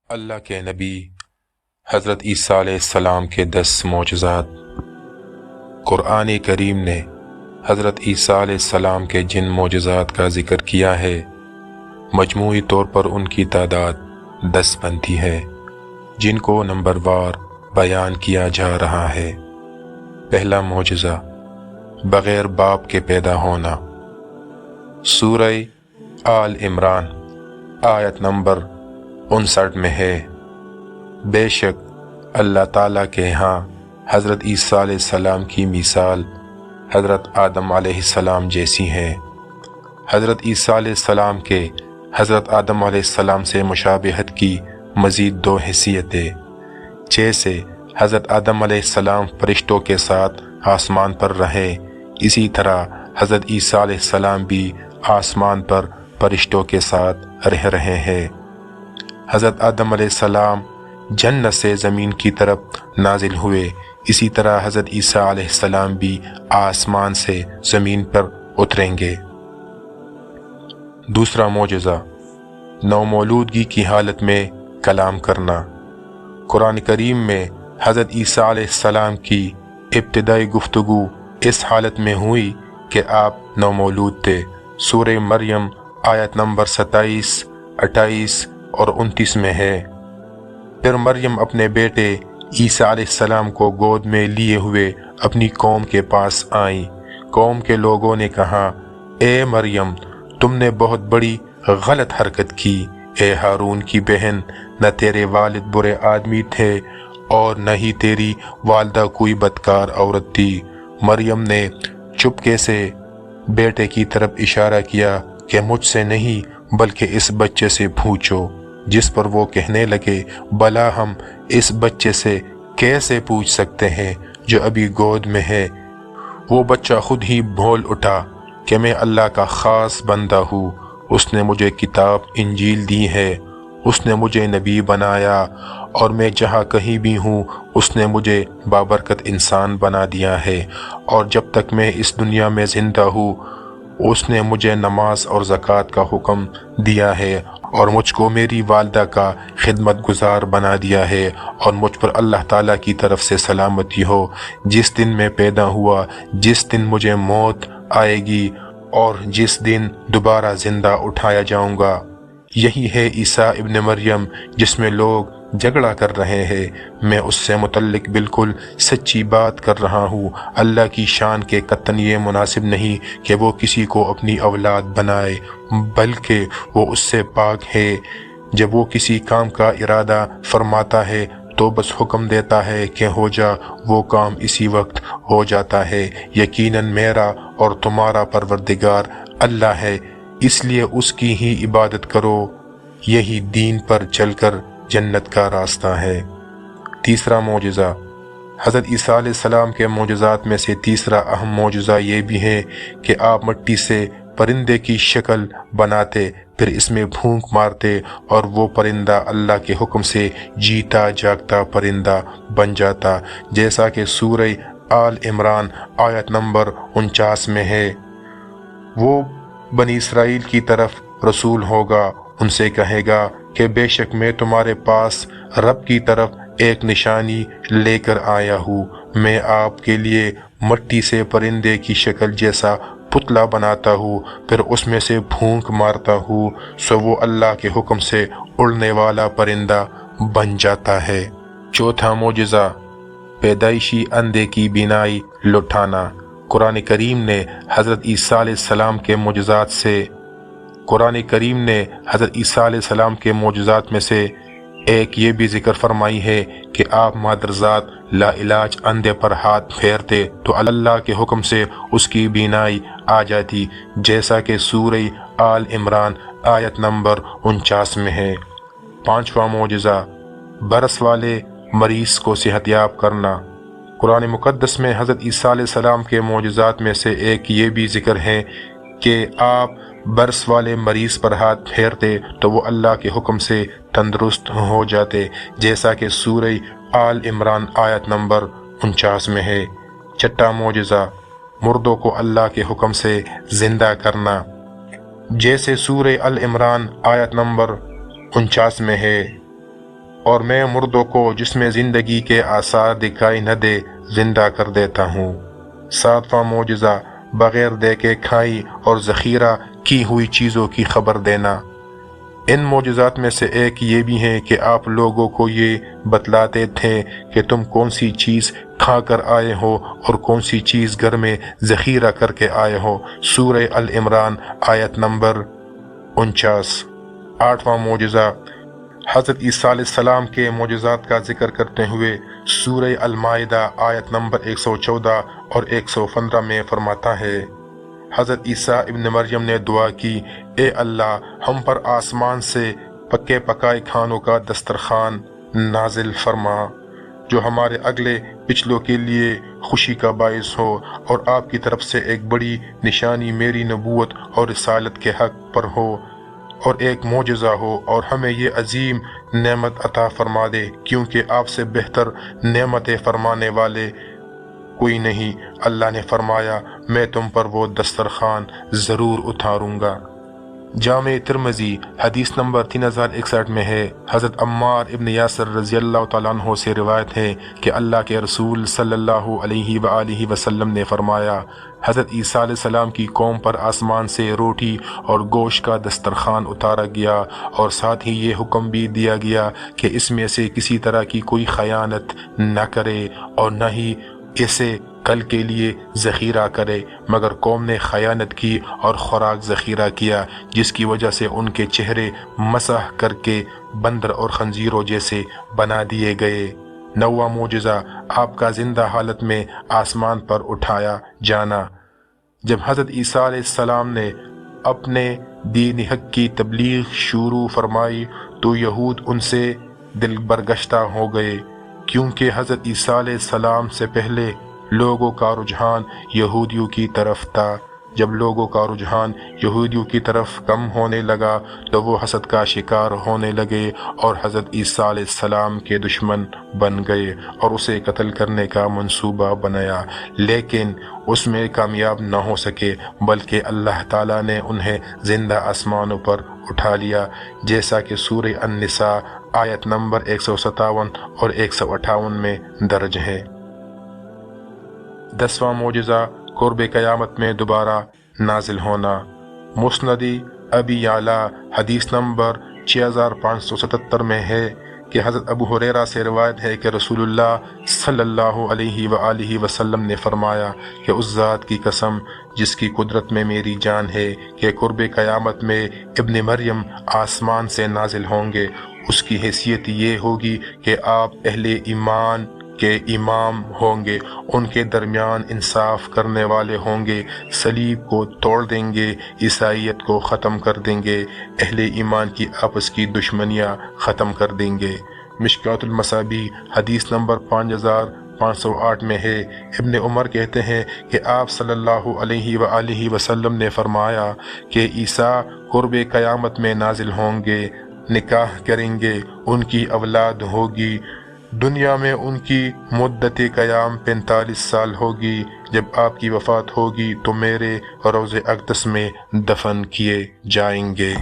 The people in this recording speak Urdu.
اللہ کے نبی حضرت عیسیٰ علیہ السلام کے 10 معجزات۔ قرآن کریم نے حضرت عیسیٰ علیہ السلام کے جن معجزات کا ذکر کیا ہے، مجموعی طور پر ان کی تعداد 10 بنتی ہے، جن کو نمبر وار بیان کیا جا رہا ہے۔ پہلا معجزہ، بغیر باپ کے پیدا ہونا۔ سورہ آل عمران آیت نمبر 59 میں ہے، بے شک اللہ تعالیٰ کے ہاں حضرت عیسیٰ علیہ السلام کی مثال حضرت آدم علیہ السلام جیسی ہے۔ حضرت عیسیٰ علیہ السلام کے حضرت آدم علیہ السلام سے مشابہت کی مزید 2 حیثیتیں، جیسے حضرت آدم علیہ السلام فرشتوں کے ساتھ آسمان پر رہے، اسی طرح حضرت عیسیٰ علیہ السلام بھی آسمان پر فرشتوں کے ساتھ رہ رہے ہیں۔ حضرت آدم علیہ السلام جنت سے زمین کی طرف نازل ہوئے، اسی طرح حضرت عیسیٰ علیہ السلام بھی آسمان سے زمین پر اتریں گے۔ دوسرا معجزہ، نومولودگی کی حالت میں کلام کرنا۔ قرآن کریم میں حضرت عیسیٰ علیہ السلام کی ابتدائی گفتگو اس حالت میں ہوئی کہ آپ نومولود تھے۔ سورہ مریم آیت نمبر 27، 28 اور 29 میں ہے، پھر مریم اپنے بیٹے عیسیٰ علیہ السلام کو گود میں لیے ہوئے اپنی قوم کے پاس آئیں۔ قوم کے لوگوں نے کہا، اے مریم، تم نے بہت بڑی غلط حرکت کی۔ اے ہارون کی بہن، نہ تیرے والد برے آدمی تھے اور نہ ہی تیری والدہ کوئی بدکار عورت تھی۔ مریم نے چپکے سے بیٹے کی طرف اشارہ کیا کہ مجھ سے نہیں بلکہ اس بچے سے پوچھو، جس پر وہ کہنے لگے، بھلا ہم اس بچے سے کیسے پوچھ سکتے ہیں جو ابھی گود میں ہے؟ وہ بچہ خود ہی بول اٹھا کہ میں اللہ کا خاص بندہ ہوں، اس نے مجھے کتاب انجیل دی ہے، اس نے مجھے نبی بنایا، اور میں جہاں کہیں بھی ہوں اس نے مجھے بابرکت انسان بنا دیا ہے، اور جب تک میں اس دنیا میں زندہ ہوں اس نے مجھے نماز اور زکوٰۃ کا حکم دیا ہے، اور مجھ کو میری والدہ کا خدمت گزار بنا دیا ہے، اور مجھ پر اللہ تعالیٰ کی طرف سے سلامتی ہو۔ جس دن میں پیدا ہوا، جس دن مجھے موت آئے گی اور جس دن دوبارہ زندہ اٹھایا جاؤں گا، یہی ہے عیسیٰ ابن مریم جس میں لوگ جھگڑا کر رہے ہیں۔ میں اس سے متعلق بالکل سچی بات کر رہا ہوں۔ اللہ کی شان کے قطعاً یہ مناسب نہیں کہ وہ کسی کو اپنی اولاد بنائے، بلکہ وہ اس سے پاک ہے۔ جب وہ کسی کام کا ارادہ فرماتا ہے تو بس حکم دیتا ہے کہ ہو جا، وہ کام اسی وقت ہو جاتا ہے۔ یقیناً میرا اور تمہارا پروردگار اللہ ہے، اس لیے اس کی ہی عبادت کرو، یہی دین پر چل کر جنت کا راستہ ہے۔ تیسرا معجزہ، حضرت عیسیٰ علیہ السلام کے معجزات میں سے تیسرا اہم معجزہ یہ بھی ہے کہ آپ مٹی سے پرندے کی شکل بناتے، پھر اس میں پھونک مارتے اور وہ پرندہ اللہ کے حکم سے جیتا جاگتا پرندہ بن جاتا، جیسا کہ سورہ آل عمران آیت نمبر 49 میں ہے۔ وہ بنی اسرائیل کی طرف رسول ہوگا، ان سے کہے گا کہ بے شک میں تمہارے پاس رب کی طرف ایک نشانی لے کر آیا ہوں، میں آپ کے لیے مٹی سے پرندے کی شکل جیسا پتلا بناتا ہوں، پھر اس میں سے پھونک مارتا ہوں، سو وہ اللہ کے حکم سے اڑنے والا پرندہ بن جاتا ہے۔ چوتھا معجزہ، پیدائشی اندھے کی بینائی لوٹانا۔ قرآن کریم نے حضرت عیسیٰ علیہ السلام کے معجزات میں سے ایک یہ بھی ذکر فرمائی ہے کہ آپ مادرزاد لا علاج اندھے پر ہاتھ پھیرتے تو اللہ کے حکم سے اس کی بینائی آ جاتی، جیسا کہ سورہ آل عمران آیت نمبر 49 میں ہے۔ پانچواں معجزہ، برس والے مریض کو صحت یاب کرنا۔ قرآن مقدس میں حضرت عیسیٰ علیہ السلام کے معجزات میں سے ایک یہ بھی ذکر ہے کہ آپ برس والے مریض پر ہاتھ پھیرتے تو وہ اللہ کے حکم سے تندرست ہو جاتے، جیسا کہ سورہ آل عمران آیت نمبر 49 میں ہے۔ چھٹا معجزہ مردوں کو اللہ کے حکم سے زندہ کرنا، جیسے سورہ العمران آیت نمبر 49 میں ہے، اور میں مردوں کو جس میں زندگی کے آثار دکھائی نہ دے زندہ کر دیتا ہوں۔ ساتواں معجزہ بغیر دیکھے کھائی اور ذخیرہ کی ہوئی چیزوں کی خبر دینا۔ ان معجزات میں سے ایک یہ بھی ہے کہ آپ لوگوں کو یہ بتلاتے تھے کہ تم کون سی چیز کھا کر آئے ہو اور کون سی چیز گھر میں ذخیرہ کر کے آئے ہو، سورہ العمران آیت نمبر 49۔ آٹھواں معجزہ حضرت عیسیٰ علیہ السلام کے معجزات کا ذکر کرتے ہوئے سورہ المائدہ آیت نمبر 114 اور 115 میں فرماتا ہے، حضرت عیسیٰ ابن مریم نے دعا کی، اے اللہ ہم پر آسمان سے پکے پکائے کھانوں کا دسترخوان نازل فرما جو ہمارے اگلے پچھلوں کے لیے خوشی کا باعث ہو، اور آپ کی طرف سے ایک بڑی نشانی میری نبوت اور رسالت کے حق پر ہو اور ایک معجزہ ہو، اور ہمیں یہ عظیم نعمت عطا فرما دے، کیونکہ آپ سے بہتر نعمت فرمانے والے کوئی نہیں۔ اللہ نے فرمایا، میں تم پر وہ دسترخوان ضرور اتاروں گا۔ جامع ترمذی حدیث نمبر 3061 میں ہے، حضرت عمار ابن یاسر رضی اللہ تعالیٰ عنہ سے روایت ہے کہ اللہ کے رسول صلی اللہ علیہ وآلہ وسلم نے فرمایا، حضرت عیسیٰ علیہ السلام کی قوم پر آسمان سے روٹی اور گوشت کا دسترخوان اتارا گیا، اور ساتھ ہی یہ حکم بھی دیا گیا کہ اس میں سے کسی طرح کی کوئی خیانت نہ کرے اور نہ ہی اسے کل کے لیے ذخیرہ کرے، مگر قوم نے خیانت کی اور خوراک ذخیرہ کیا، جس کی وجہ سے ان کے چہرے مسح کر کے بندر اور خنزیروں جیسے بنا دیے گئے۔ نواں معجزہ آپ کا زندہ حالت میں آسمان پر اٹھایا جانا۔ جب حضرت عیسیٰ علیہ السلام نے اپنے دین حق کی تبلیغ شروع فرمائی تو یہود ان سے دل برگشتہ ہو گئے، کیونکہ حضرت عیسیٰ علیہ السلام سے پہلے لوگوں کا رجحان یہودیوں کی طرف تھا۔ جب لوگوں کا رجحان یہودیوں کی طرف کم ہونے لگا تو وہ حسد کا شکار ہونے لگے اور حضرت عیسیٰ علیہ السلام کے دشمن بن گئے اور اسے قتل کرنے کا منصوبہ بنایا، لیکن اس میں کامیاب نہ ہو سکے، بلکہ اللہ تعالیٰ نے انہیں زندہ آسمانوں پر اٹھا لیا، جیسا کہ سورہ النساء آیت نمبر 157 اور 158 میں درج ہے۔ 10واں معجزہ قرب قیامت میں دوبارہ نازل ہونا۔ مسند ابی یعلا حدیث نمبر 6577 میں ہے کہ حضرت ابو ہریرہ سے روایت ہے کہ رسول اللہ صلی اللہ علیہ وآلہ وسلم نے فرمایا کہ اس ذات کی قسم جس کی قدرت میں میری جان ہے کہ قرب قیامت میں ابن مریم آسمان سے نازل ہوں گے، اس کی حیثیت یہ ہوگی کہ آپ اہل ایمان کے امام ہوں گے، ان کے درمیان انصاف کرنے والے ہوں گے، صلیب کو توڑ دیں گے، عیسائیت کو ختم کر دیں گے، اہل ایمان کی آپس کی دشمنیاں ختم کر دیں گے۔ مشکوٰۃ المصابیح حدیث نمبر 5508 میں ہے، ابن عمر کہتے ہیں کہ آپ صلی اللہ علیہ وآلہ وسلم نے فرمایا کہ عیسیٰ قرب قیامت میں نازل ہوں گے، نکاح کریں گے، ان کی اولاد ہوگی، دنیا میں ان کی مدت قیام 45 سال ہوگی، جب آپ کی وفات ہوگی تو میرے روضہ اقدس میں دفن کیے جائیں گے۔